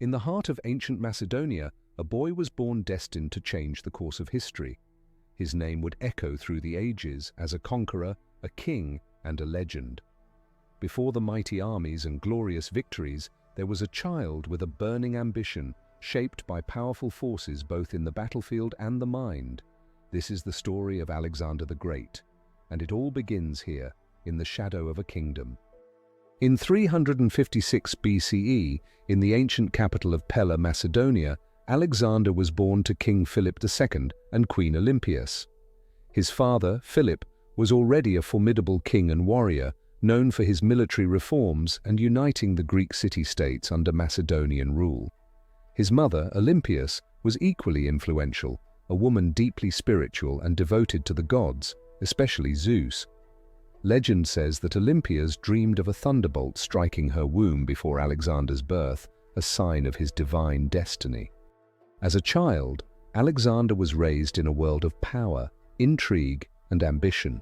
In the heart of ancient Macedonia, a boy was born destined to change the course of history. His name would echo through the ages as a conqueror, a king, and a legend. Before the mighty armies and glorious victories, there was a child with a burning ambition, shaped by powerful forces both in the battlefield and the mind. This is the story of Alexander the Great, and it all begins here, in the shadow of a kingdom. In 356 BCE, in the ancient capital of Pella, Macedonia, Alexander was born to King Philip II and Queen Olympias. His father, Philip, was already a formidable king and warrior, known for his military reforms and uniting the Greek city-states under Macedonian rule. His mother, Olympias, was equally influential, a woman deeply spiritual and devoted to the gods, especially Zeus. Legend says that Olympias dreamed of a thunderbolt striking her womb before Alexander's birth, a sign of his divine destiny. As a child, Alexander was raised in a world of power, intrigue, and ambition.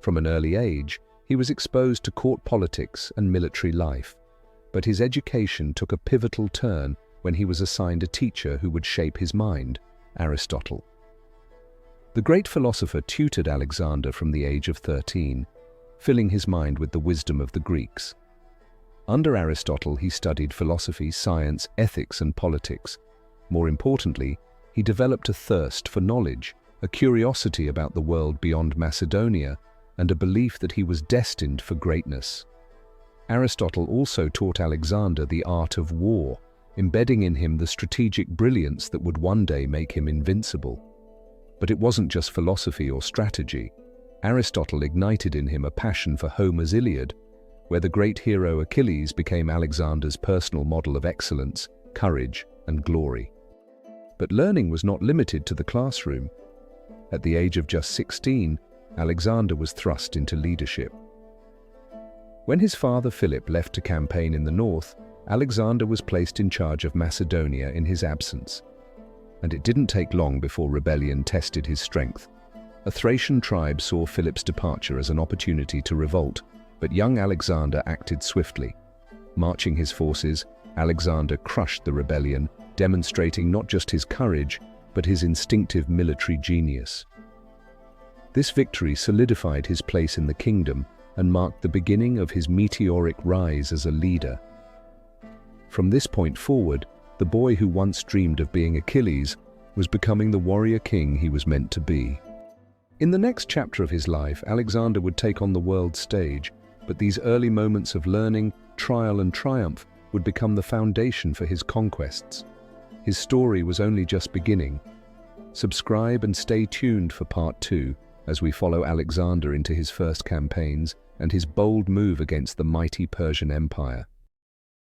From an early age, he was exposed to court politics and military life, but his education took a pivotal turn when he was assigned a teacher who would shape his mind, Aristotle. The great philosopher tutored Alexander from the age of 13, filling his mind with the wisdom of the Greeks. Under Aristotle, he studied philosophy, science, ethics, and politics. More importantly, he developed a thirst for knowledge, a curiosity about the world beyond Macedonia, and a belief that he was destined for greatness. Aristotle also taught Alexander the art of war, embedding in him the strategic brilliance that would one day make him invincible. But it wasn't just philosophy or strategy. Aristotle ignited in him a passion for Homer's Iliad, where the great hero Achilles became Alexander's personal model of excellence, courage, and glory. But learning was not limited to the classroom. At the age of just 16, Alexander was thrust into leadership. When his father Philip left to campaign in the north, Alexander was placed in charge of Macedonia in his absence. And it didn't take long before rebellion tested his strength. A Thracian tribe saw Philip's departure as an opportunity to revolt, but young Alexander acted swiftly. Marching his forces, Alexander crushed the rebellion, demonstrating not just his courage, but his instinctive military genius. This victory solidified his place in the kingdom and marked the beginning of his meteoric rise as a leader. From this point forward, the boy who once dreamed of being Achilles was becoming the warrior king he was meant to be. In the next chapter of his life, Alexander would take on the world stage, but these early moments of learning, trial, and triumph would become the foundation for his conquests. His story was only just beginning. Subscribe and stay tuned for part 2 as we follow Alexander into his first campaigns and his bold move against the mighty Persian Empire.